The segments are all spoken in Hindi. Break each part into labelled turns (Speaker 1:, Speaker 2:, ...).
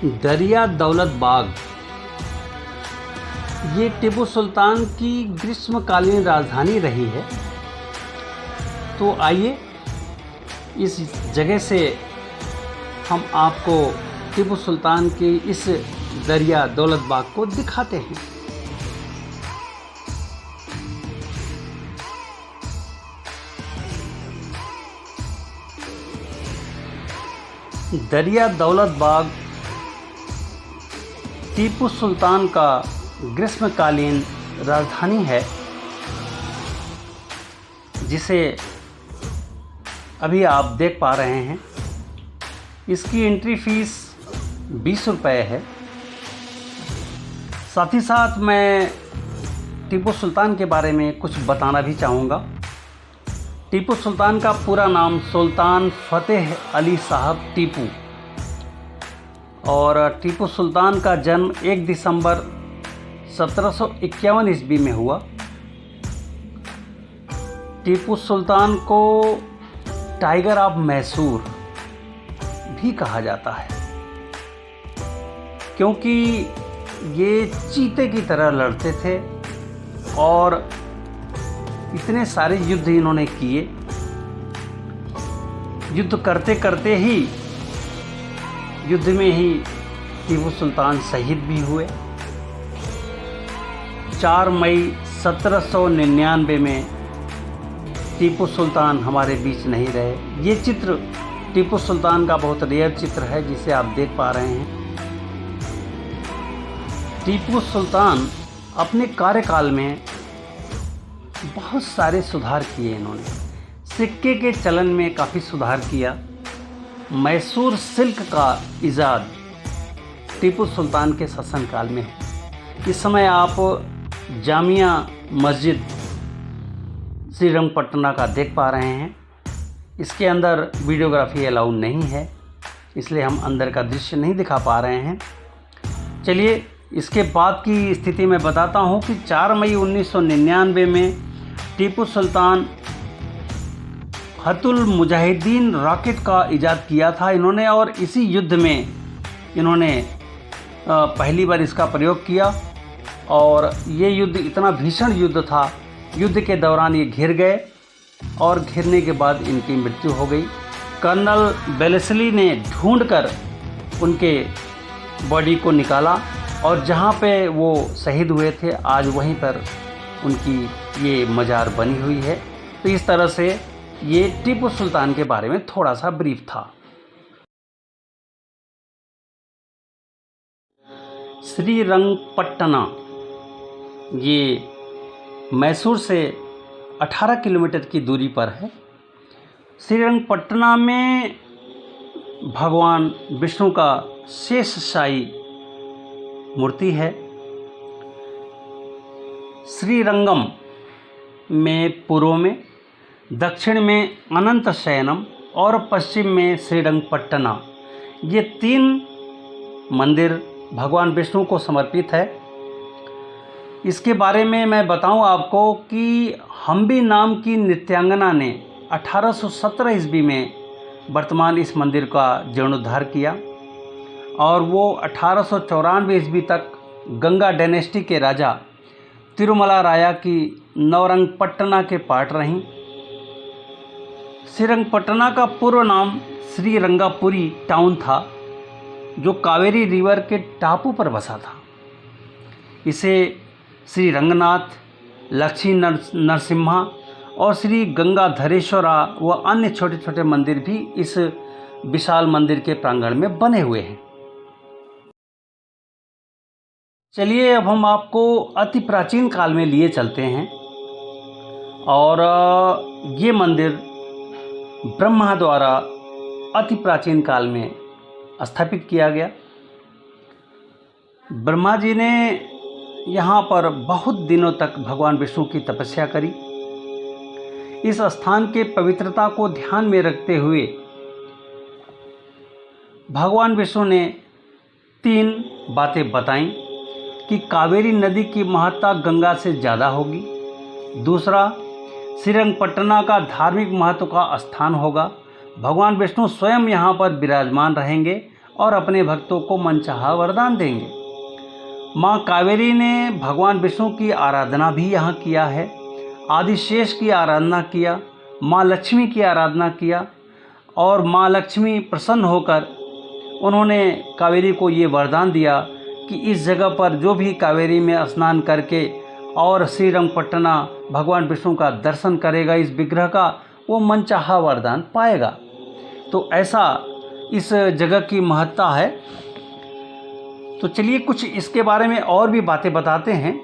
Speaker 1: दरिया दौलत बाग ये टीपू सुल्तान की ग्रीष्मकालीन राजधानी रही है। तो आइए इस जगह से हम आपको टीपू सुल्तान की इस दरिया दौलत बाग को दिखाते हैं। दरिया दौलत बाग टीपू सुल्तान का ग्रीष्मकालीन राजधानी है, जिसे अभी आप देख पा रहे हैं। इसकी एंट्री फीस 20 रुपये है। साथ ही साथ मैं टीपू सुल्तान के बारे में कुछ बताना भी चाहूँगा। टीपू सुल्तान का पूरा नाम सुल्तान फ़तेह अली साहब टीपू, और टीपू सुल्तान का जन्म 1 दिसंबर 1751 ईस्वी में हुआ। टीपू सुल्तान को टाइगर ऑफ मैसूर भी कहा जाता है, क्योंकि ये चीते की तरह लड़ते थे और इतने सारे युद्ध इन्होंने किए। युद्ध करते करते ही युद्ध में ही टीपू सुल्तान शहीद भी हुए। 4 मई 1799 में टीपू सुल्तान हमारे बीच नहीं रहे। ये चित्र टीपू सुल्तान का बहुत रेयर चित्र है, जिसे आप देख पा रहे हैं। टीपू सुल्तान अपने कार्यकाल में बहुत सारे सुधार किए इन्होंने। सिक्के के चलन में काफ़ी सुधार किया। मैसूर सिल्क का इजाद टीपू सुल्तान के शासनकाल में है। इस समय आप जामिया मस्जिद श्रीरंगपट्टना का देख पा रहे हैं। इसके अंदर वीडियोग्राफी अलाउ नहीं है, इसलिए हम अंदर का दृश्य नहीं दिखा पा रहे हैं। चलिए इसके बाद की स्थिति में बताता हूँ कि 4 मई 1999 में टीपू सुल्तान हतुल मुजाहिदीन रॉकेट का इजाद किया था इन्होंने, और इसी युद्ध में इन्होंने पहली बार इसका प्रयोग किया। और ये युद्ध इतना भीषण युद्ध था, युद्ध के दौरान ये घिर गए और घिरने के बाद इनकी मृत्यु हो गई। कर्नल वेलेस्ली ने ढूंढकर उनके बॉडी को निकाला, और जहाँ पे वो शहीद हुए थे आज वहीं पर उनकी ये मज़ार बनी हुई है। तो इस तरह से ये टीपू सुल्तान के बारे में थोड़ा सा ब्रीफ था। श्रीरंगपट्टना ये मैसूर से 18 किलोमीटर की दूरी पर है। श्रीरंगपट्टना में भगवान विष्णु का शेषशायी मूर्ति है। श्रीरंगम में पूर्व में, दक्षिण में अनंत शयनम और पश्चिम में श्रीरंगपट्टना, ये 3 मंदिर भगवान विष्णु को समर्पित है। इसके बारे में मैं बताऊं आपको कि हम्बी नाम की नृत्यांगना ने 1817 ईस्वी में वर्तमान इस मंदिर का जीर्णोद्धार किया, और वो 1894 ईस्वी तक गंगा डायनेस्टी के राजा तिरुमला राया की नवरंगपट्टना के पार्ट रहीं। श्रीरंगपट्टना का पूर्व नाम श्रीरंगापुरी टाउन था, जो कावेरी रिवर के टापू पर बसा था। इसे श्री रंगनाथ, लक्ष्मी नरसिम्हा और श्री गंगाधरेश्वरा व अन्य छोटे छोटे मंदिर भी इस विशाल मंदिर के प्रांगण में बने हुए हैं। चलिए अब हम आपको अति प्राचीन काल में लिए चलते हैं, और ये मंदिर ब्रह्मा द्वारा अति प्राचीन काल में स्थापित किया गया। ब्रह्मा जी ने यहाँ पर बहुत दिनों तक भगवान विष्णु की तपस्या करी। इस स्थान के पवित्रता को ध्यान में रखते हुए भगवान विष्णु ने 3 बातें बताईं कि कावेरी नदी की महत्ता गंगा से ज़्यादा होगी। दूसरा, श्रीरंगपट्टना का धार्मिक महत्व का स्थान होगा। भगवान विष्णु स्वयं यहाँ पर विराजमान रहेंगे और अपने भक्तों को मनचाहा वरदान देंगे। माँ कावेरी ने भगवान विष्णु की आराधना भी यहाँ किया है, आदिशेष की आराधना किया, माँ लक्ष्मी की आराधना किया और माँ लक्ष्मी प्रसन्न होकर उन्होंने कावेरी को ये वरदान दिया कि इस जगह पर जो भी कावेरी में स्नान करके और श्रीरंगपट्टना भगवान विष्णु का दर्शन करेगा, इस विग्रह का, वो मनचाहा वरदान पाएगा। तो ऐसा इस जगह की महत्ता है। तो चलिए कुछ इसके बारे में और भी बातें बताते हैं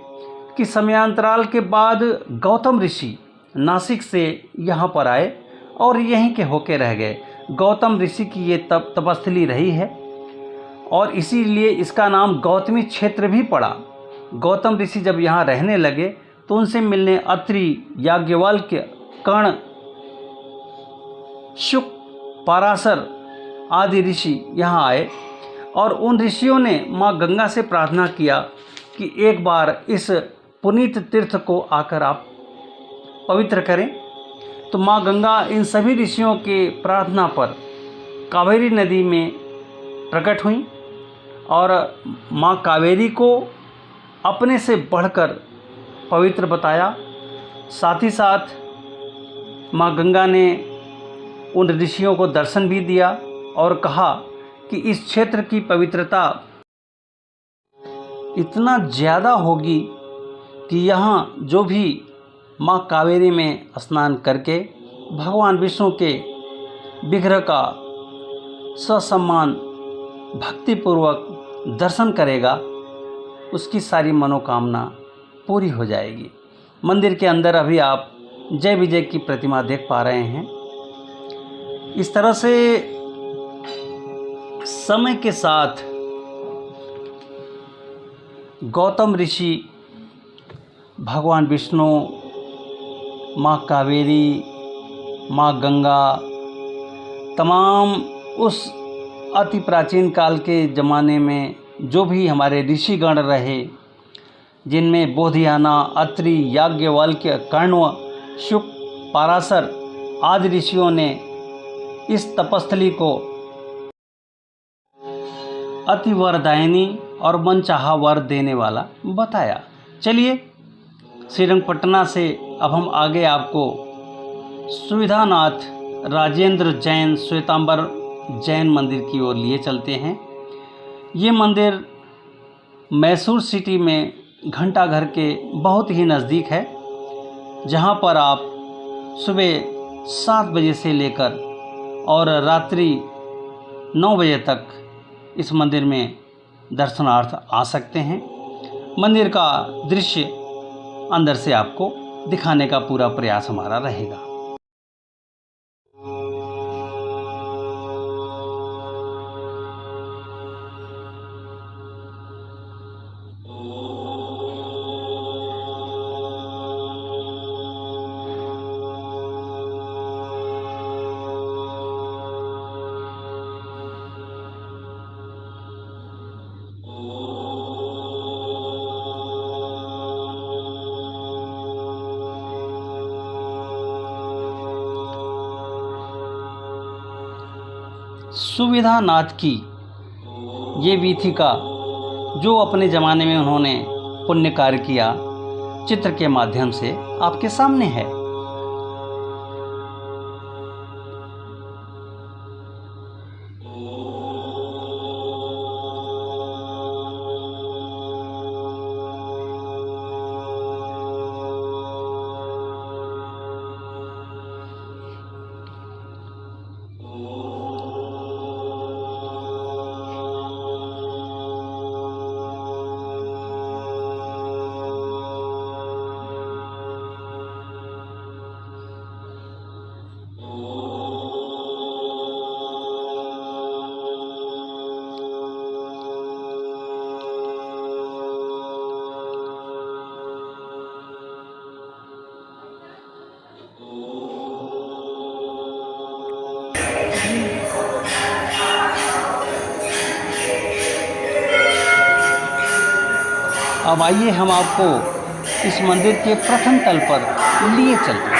Speaker 1: कि समयांतराल के बाद गौतम ऋषि नासिक से यहाँ पर आए और यहीं के होके रह गए। गौतम ऋषि की ये तपस्थली रही है और इसीलिए इसका नाम गौतमी क्षेत्र भी पड़ा। गौतम ऋषि जब यहाँ रहने लगे तो उनसे मिलने अत्रि, याज्ञवल्क्य, कर्ण, शुक, पराशर आदि ऋषि यहाँ आए और उन ऋषियों ने माँ गंगा से प्रार्थना किया कि एक बार इस पुनीत तीर्थ को आकर आप पवित्र करें। तो माँ गंगा इन सभी ऋषियों के प्रार्थना पर कावेरी नदी में प्रकट हुई और माँ कावेरी को अपने से बढ़कर पवित्र बताया। साथ ही साथ माँ गंगा ने उन ऋषियों को दर्शन भी दिया और कहा कि इस क्षेत्र की पवित्रता इतना ज़्यादा होगी कि यहाँ जो भी माँ कावेरी में स्नान करके भगवान विष्णु के विग्रह का ससम्मान भक्तिपूर्वक दर्शन करेगा, उसकी सारी मनोकामना पूरी हो जाएगी। मंदिर के अंदर अभी आप जय विजय की प्रतिमा देख पा रहे हैं। इस तरह से समय के साथ गौतम ऋषि भगवान विष्णु, माँ कावेरी, माँ गंगा, तमाम उस अति प्राचीन काल के ज़माने में जो भी हमारे ऋषिगण रहे, जिनमें बोधियाना, अत्रि, याज्ञवल्क्य, कण्व, शुक, पराशर आदि ऋषियों ने इस तपस्थली को अति वरदायिनी और मनचाहा वर देने वाला बताया। चलिए श्रीरंगपट्टना से अब हम आगे आपको सुविधानाथ राजेंद्र जैन श्वेतांबर जैन मंदिर की ओर लिए चलते हैं। ये मंदिर मैसूर सिटी में घंटाघर के बहुत ही नज़दीक है, जहाँ पर आप सुबह 7 बजे से लेकर और रात्रि 9 बजे तक इस मंदिर में दर्शनार्थ आ सकते हैं। मंदिर का दृश्य अंदर से आपको दिखाने का पूरा प्रयास हमारा रहेगा। सुविधानाथ की ये वीथिका जो अपने ज़माने में उन्होंने पुण्य कार्य किया, चित्र के माध्यम से आपके सामने है। अब आइए हम आपको इस मंदिर के प्रथम तल पर लिए चलते हैं।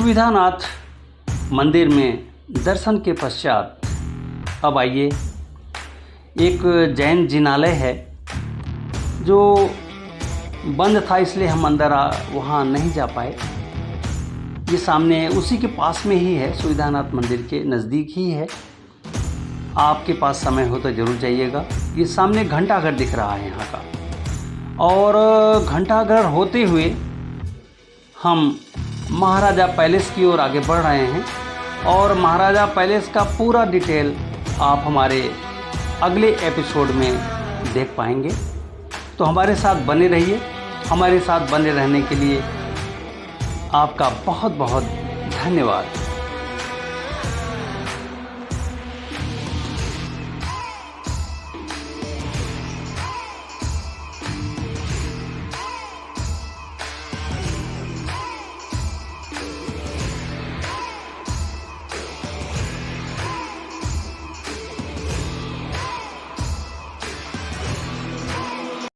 Speaker 1: सुविधानाथ मंदिर में दर्शन के पश्चात अब आइए, एक जैन जिनालय है जो बंद था, इसलिए हम अंदर वहाँ नहीं जा पाए। ये सामने उसी के पास में ही है, सुविधानाथ मंदिर के नज़दीक ही है। आपके पास समय हो तो ज़रूर जाइएगा। ये सामने घंटाघर दिख रहा है यहाँ का, और घंटाघर होते हुए हम महाराजा पैलेस की ओर आगे बढ़ रहे हैं, और महाराजा पैलेस का पूरा डिटेल आप हमारे अगले एपिसोड में देख पाएंगे। तो हमारे साथ बने रहिए। हमारे साथ बने रहने के लिए आपका बहुत बहुत धन्यवाद।